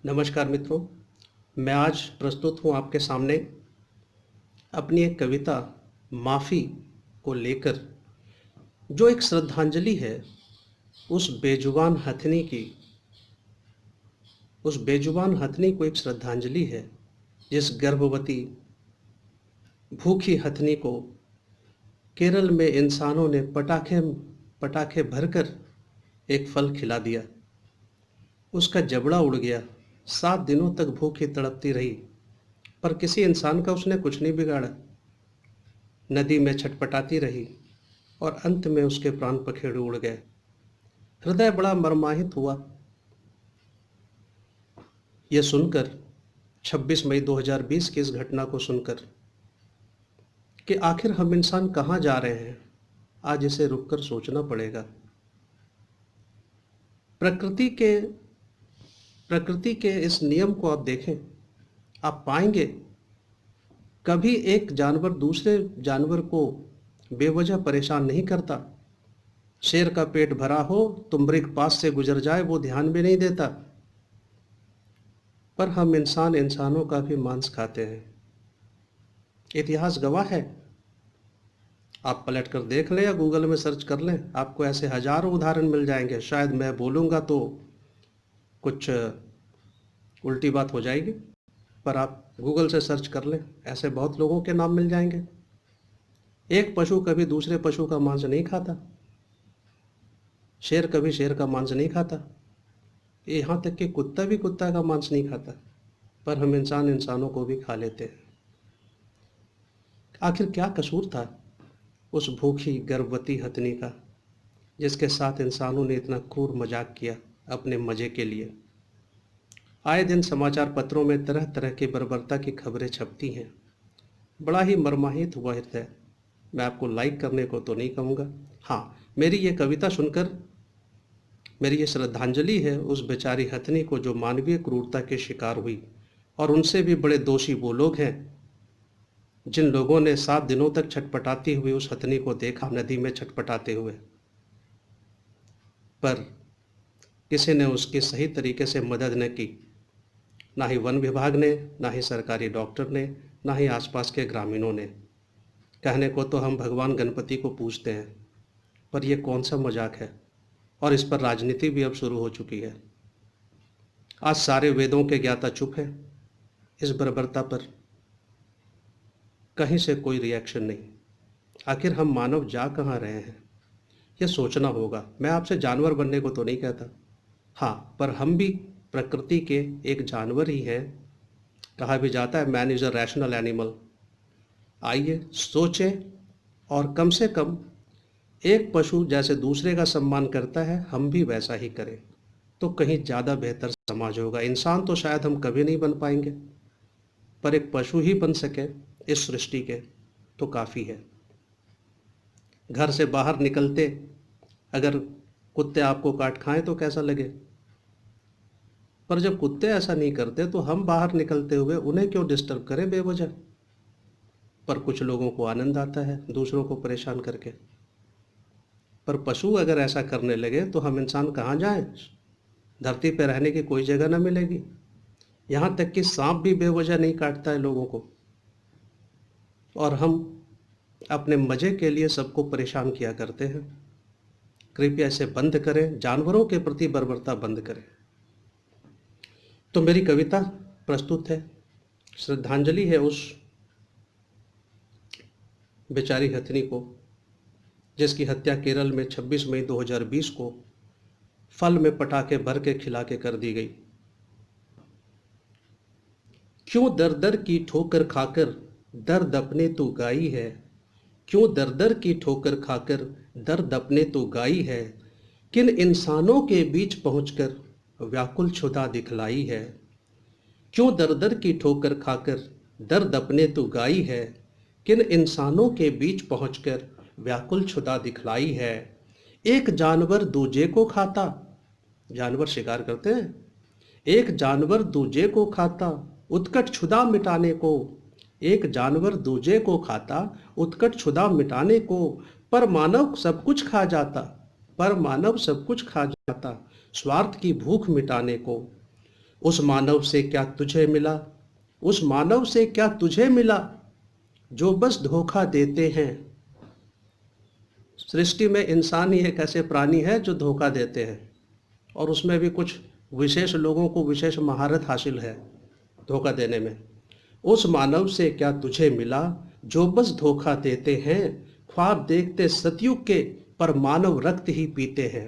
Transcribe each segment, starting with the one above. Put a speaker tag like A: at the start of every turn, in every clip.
A: नमस्कार मित्रों, मैं आज प्रस्तुत हूँ आपके सामने अपनी एक कविता माफ़ी को लेकर, जो एक श्रद्धांजलि है उस बेजुबान हथनी की। उस बेजुबान हथनी को एक श्रद्धांजलि है, जिस गर्भवती भूखी हथनी को केरल में इंसानों ने पटाखे पटाखे भरकर एक फल खिला दिया। उसका जबड़ा उड़ गया, 7 दिनों तक भूखी तड़पती रही, पर किसी इंसान का उसने कुछ नहीं बिगाड़ा। नदी में छटपटाती रही और अंत में उसके प्राण पखेरु उड़ गए। हृदय बड़ा मर्माहित हुआ यह सुनकर, 26 मई 2020 की इस घटना को सुनकर, कि आखिर हम इंसान कहाँ जा रहे हैं। आज इसे रुककर सोचना पड़ेगा। प्रकृति के प्रकृति के इस नियम को आप देखें, आप पाएंगे कभी एक जानवर दूसरे जानवर को बेवजह परेशान नहीं करता। शेर का पेट भरा हो तो मृग पास से गुजर जाए, वो ध्यान भी नहीं देता। पर हम इंसान इंसानों का भी मांस खाते हैं। इतिहास गवाह है। आप पलट कर देख लें या गूगल में सर्च कर लें, आपको ऐसे हजारों उदाहरण मिल जाएंगे। शायद मैं बोलूँगा तो कुछ उल्टी बात हो जाएगी, पर आप गूगल से सर्च कर लें, ऐसे बहुत लोगों के नाम मिल जाएंगे। एक पशु कभी दूसरे पशु का मांस नहीं खाता। शेर कभी शेर का मांस नहीं खाता। यहाँ तक कि कुत्ता भी कुत्ता का मांस नहीं खाता। पर हम इंसान इंसानों को भी खा लेते हैं। आखिर क्या कसूर था उस भूखी गर्भवती हथनी का, जिसके साथ इंसानों ने इतना क्रूर मजाक किया अपने मजे के लिए। आए दिन समाचार पत्रों में तरह तरह की बर्बरता की खबरें छपती हैं। बड़ा ही मर्माहित हुआ हृदय। मैं आपको लाइक करने को तो नहीं कहूँगा। हाँ, मेरी ये कविता सुनकर मेरी ये श्रद्धांजलि है उस बेचारी हथनी को जो मानवीय क्रूरता के शिकार हुई। और उनसे भी बड़े दोषी वो लोग हैं जिन लोगों ने 7 दिनों तक छटपटाती हुई उस हथनी को देखा, नदी में छटपटाते हुए, पर किसी ने उसकी सही तरीके से मदद न की। ना ही वन विभाग ने, ना ही सरकारी डॉक्टर ने, ना ही आसपास के ग्रामीणों ने। कहने को तो हम भगवान गणपति को पूजते हैं, पर यह कौन सा मजाक है। और इस पर राजनीति भी अब शुरू हो चुकी है। आज सारे वेदों के ज्ञाता चुप है। इस बर्बरता पर कहीं से कोई रिएक्शन नहीं। आखिर हम मानव जा कहाँ रहे हैं, यह सोचना होगा। मैं आपसे जानवर बनने को तो नहीं कहता। हाँ, पर हम भी प्रकृति के एक जानवर ही हैं। कहा भी जाता है man is a rational animal. आइए सोचें और कम से कम एक पशु जैसे दूसरे का सम्मान करता है, हम भी वैसा ही करें, तो कहीं ज़्यादा बेहतर समाज होगा। इंसान तो शायद हम कभी नहीं बन पाएंगे, पर एक पशु ही बन सके इस सृष्टि के तो काफ़ी है। घर से बाहर निकलते अगर कुत्ते आपको काट खाएं तो कैसा लगे, पर जब कुत्ते ऐसा नहीं करते तो हम बाहर निकलते हुए उन्हें क्यों डिस्टर्ब करें बेवजह। पर कुछ लोगों को आनंद आता है दूसरों को परेशान करके। पर पशु अगर ऐसा करने लगे तो हम इंसान कहाँ जाएं। धरती पर रहने की कोई जगह ना मिलेगी। यहाँ तक कि सांप भी बेवजह नहीं काटता है लोगों को, और हम अपने मज़े के लिए सबको परेशान किया करते हैं। कृपया इसे बंद करें, जानवरों के प्रति बर्बरता बंद करें। तो मेरी कविता प्रस्तुत है, श्रद्धांजलि है उस बेचारी हथनी को जिसकी हत्या केरल में 26 मई 2020 को फल में पटाखे भर के खिला के कर दी गई। क्यों दर दर की ठोकर खाकर दर्द अपने तो गाई है। क्यों दर दर की ठोकर खाकर दर्द अपने तो गाई है। किन इंसानों के बीच पहुंचकर व्याकुल क्षुधा दिखलाई है। क्यों दर दर की ठोकर खाकर दर्द अपने तो गाई है। किन इंसानों के बीच पहुंचकर व्याकुल क्षुधा दिखलाई है। एक जानवर दूजे को खाता, जानवर शिकार करते हैं, एक जानवर दूजे को खाता उत्कट क्षुधा मिटाने को। एक जानवर दूजे को खाता उत्कट क्षुधा मिटाने को। पर मानव सब कुछ खा जाता, पर मानव सब कुछ खा जाता स्वार्थ की भूख मिटाने को। उस मानव से क्या तुझे मिला, उस मानव से क्या तुझे मिला, जो बस धोखा देते हैं। सृष्टि में इंसान ही एक ऐसे प्राणी है जो धोखा देते हैं, और उसमें भी कुछ विशेष लोगों को विशेष महारत हासिल है धोखा देने में। उस मानव से क्या तुझे मिला, जो बस धोखा देते हैं, ख्वाब देखते सतयुग के, पर मानव रक्त ही पीते हैं।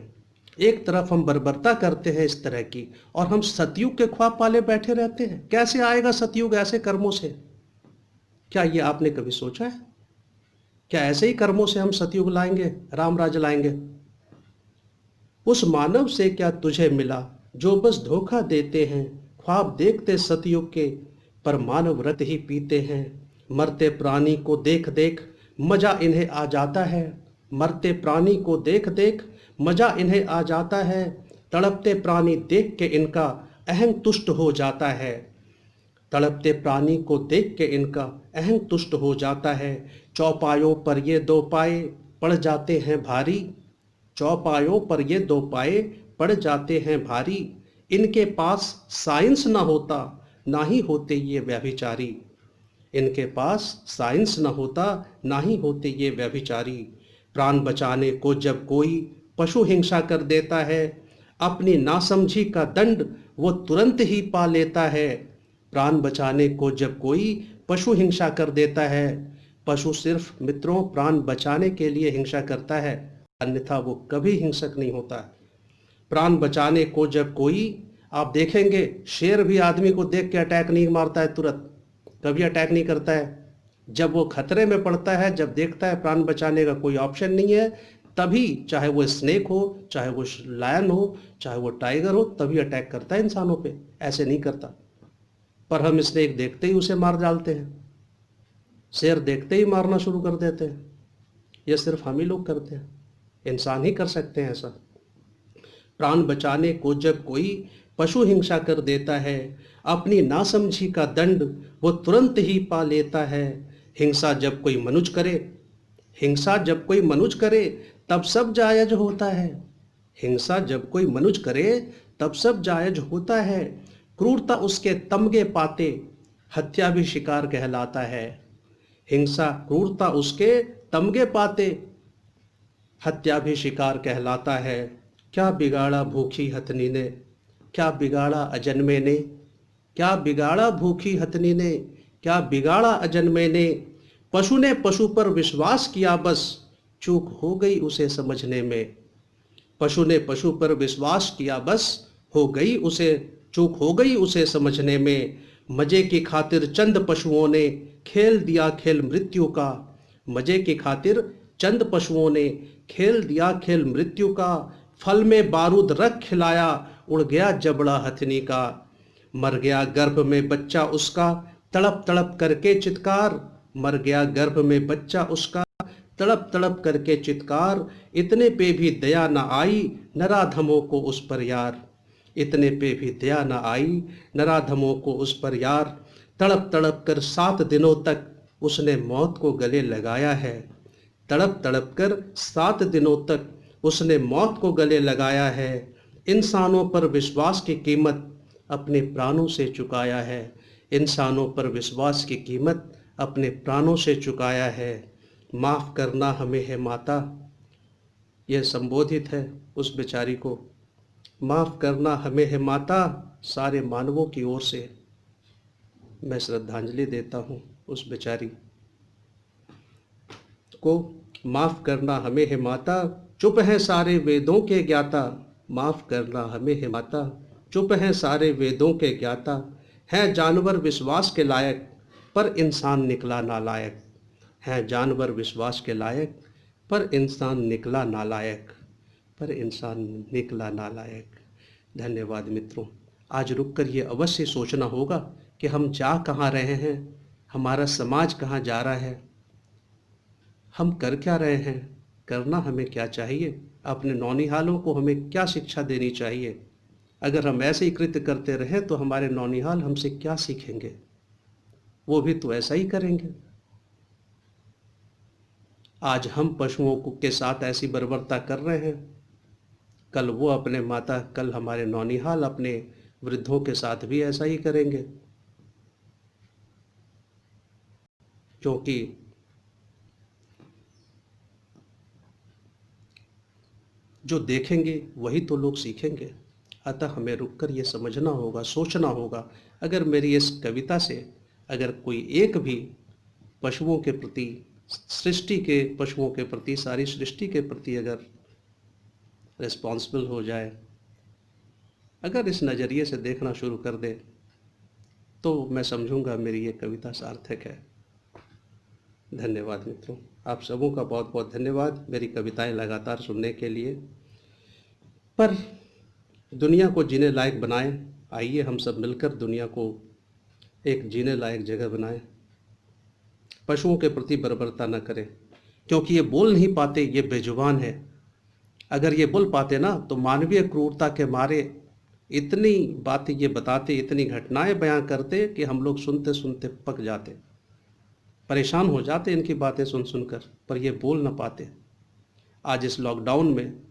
A: एक तरफ हम बर्बरता करते हैं इस तरह की, और हम सतयुग के ख्वाब पाले बैठे रहते हैं। कैसे आएगा सतयुग ऐसे कर्मों से? क्या ये आपने कभी सोचा है? क्या ऐसे ही कर्मों से हम सतयुग लाएंगे, राम राज्य लाएंगे? उस मानव से क्या तुझे मिला, जो बस धोखा देते हैं, ख्वाब देखते सतयुग के, पर मानव रक्त ही पीते हैं। मरते प्राणी को देख देख मजा इन्हें आ जाता है, मरते प्राणी को देख देख मजा इन्हें आ जाता है। तड़पते प्राणी देख के इनका अहंग तुष्ट हो जाता है, तड़पते प्राणी को देख के इनका अहंग तुष्ट हो जाता है। चौपायों पर ये दो पाए पड़ जाते हैं भारी, चौपायों पर ये दो पाए पड़ जाते हैं भारी। इनके पास साइंस ना होता, ना ही होते ये व्यभिचारी, इनके पास साइंस न होता, ना ही होते ये व्यभिचारी। प्राण बचाने को जब कोई पशु हिंसा कर देता है, अपनी नासमझी का दंड वो तुरंत ही पा लेता है। प्राण बचाने को जब कोई पशु हिंसा कर देता है, पशु सिर्फ मित्रों प्राण बचाने के लिए हिंसा करता है, अन्यथा वो कभी हिंसक नहीं होता। प्राण बचाने को जब कोई, आप देखेंगे शेर भी आदमी को देख के अटैक नहीं मारता है तुरंत, कभी अटैक नहीं करता है। जब वो खतरे में पड़ता है, जब देखता है प्राण बचाने का कोई ऑप्शन नहीं है, तभी, चाहे वो स्नेक हो, चाहे वो लायन हो, चाहे वो टाइगर हो, तभी अटैक करता है इंसानों पे, ऐसे नहीं करता। पर हम स्नेक देखते ही उसे मार डालते हैं, शेर देखते ही मारना शुरू कर देते हैं। ये सिर्फ हम ही लोग करते हैं, इंसान ही कर सकते हैं ऐसा। प्राण बचाने को जब कोई पशु हिंसा कर देता है, अपनी नासमझी का दंड वो तुरंत ही पा लेता है। हिंसा जब कोई मनुष्य करे, हिंसा जब कोई मनुष्य करे, तब सब जायज होता है। हिंसा जब कोई मनुष्य करे, तब सब जायज होता है। क्रूरता उसके तमगे पाते, हत्या भी शिकार कहलाता है। हिंसा क्रूरता उसके तमगे पाते, हत्या भी शिकार कहलाता है। क्या बिगाड़ा भूखी हथनी ने, क्या बिगाड़ा अजन्मे ने, क्या बिगाड़ा भूखी हथनी ने, क्या बिगाड़ा अजन्मे ने। पशु ने पशु पर विश्वास किया बस, चूक हो गई उसे समझने में। पशु ने पशु पर विश्वास किया बस, हो गई उसे, चूक हो गई उसे समझने में। मजे की खातिर चंद पशुओं ने खेल दिया खेल मृत्यु का, मजे की खातिर चंद पशुओं ने खेल दिया खेल मृत्यु का। फल में बारूद रख खिलाया, उड़ गया जबड़ा हथनी का। मर गया गर्भ में बच्चा उसका, तड़प तड़प करके चित्कार, मर गया गर्भ में बच्चा उसका, तड़प तड़प करके चित्कार। इतने पे भी दया न आई नराधमों को उस पर यार, इतने पे भी दया न आई नराधमों को उस पर यार। तड़प तड़प कर 7 दिनों तक उसने मौत को गले लगाया है, तड़प तड़प कर 7 दिनों तक उसने मौत को गले लगाया है। इंसानों पर विश्वास की कीमत अपने प्राणों से चुकाया है, इंसानों पर विश्वास की कीमत अपने प्राणों से चुकाया है। माफ़ करना हमें है माता, यह संबोधित है उस बेचारी को। माफ़ करना हमें है माता, सारे मानवों की ओर से मैं श्रद्धांजलि देता हूँ उस बेचारी को। माफ़ करना हमें है माता, चुप हैं सारे वेदों के ज्ञाता। माफ़ करना हमें है माता, चुप हैं सारे वेदों के ज्ञाता। हैं जानवर विश्वास के लायक, पर इंसान निकला नालायक। हैं जानवर विश्वास के लायक, पर इंसान निकला नालायक, पर इंसान निकला नालायक। धन्यवाद मित्रों। आज रुककर ये अवश्य सोचना होगा कि हम जा कहाँ रहे हैं, हमारा समाज कहाँ जा रहा है, हम कर क्या रहे हैं, करना हमें क्या चाहिए, अपने नौनिहालों को हमें क्या शिक्षा देनी चाहिए। अगर हम ऐसे ही कृत्य करते रहें तो हमारे नौनिहाल हमसे क्या सीखेंगे, वो भी तो ऐसा ही करेंगे। आज हम पशुओं के साथ ऐसी बर्बरता कर रहे हैं, कल वो अपने माता, कल हमारे नौनिहाल अपने वृद्धों के साथ भी ऐसा ही करेंगे, क्योंकि जो देखेंगे वही तो लोग सीखेंगे। अतः हमें रुककर ये समझना होगा, सोचना होगा, अगर मेरी इस कविता से अगर कोई एक भी पशुओं के प्रति, सृष्टि के पशुओं के प्रति, सारी सृष्टि के प्रति अगर रिस्पॉन्सिबल हो जाए, अगर इस नज़रिए से देखना शुरू कर दे, तो मैं समझूंगा मेरी ये कविता सार्थक है। धन्यवाद मित्रों, आप सबों का बहुत बहुत धन्यवाद मेरी कविताएं लगातार सुनने के लिए। पर दुनिया को जीने लायक बनाएं, आइए हम सब मिलकर दुनिया को एक जीने लायक जगह बनाएं। पशुओं के प्रति बर्बरता न करें, क्योंकि ये बोल नहीं पाते, ये बेजुबान है। अगर ये बोल पाते ना तो मानवीय क्रूरता के मारे इतनी बातें ये बताते, इतनी घटनाएं बयां करते कि हम लोग सुनते सुनते पक जाते, परेशान हो जाते इनकी बातें सुन सुनकर। पर ये बोल ना पाते। आज इस लॉकडाउन में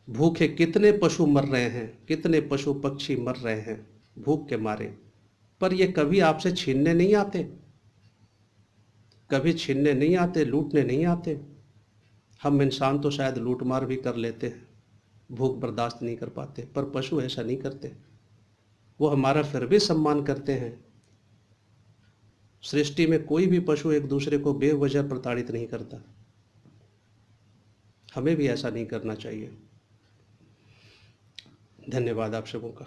A: भूखे कितने पशु मर रहे हैं, कितने पशु पक्षी मर रहे हैं भूख के मारे, पर ये कभी आपसे छीनने नहीं आते, कभी छीनने नहीं आते, लूटने नहीं आते। हम इंसान तो शायद लूटमार भी कर लेते हैं, भूख बर्दाश्त नहीं कर पाते, पर पशु ऐसा नहीं करते। वो हमारा फिर भी सम्मान करते हैं। सृष्टि में कोई भी पशु एक दूसरे को बेवजह प्रताड़ित नहीं करता। हमें भी ऐसा नहीं करना चाहिए। धन्यवाद आप सबों का।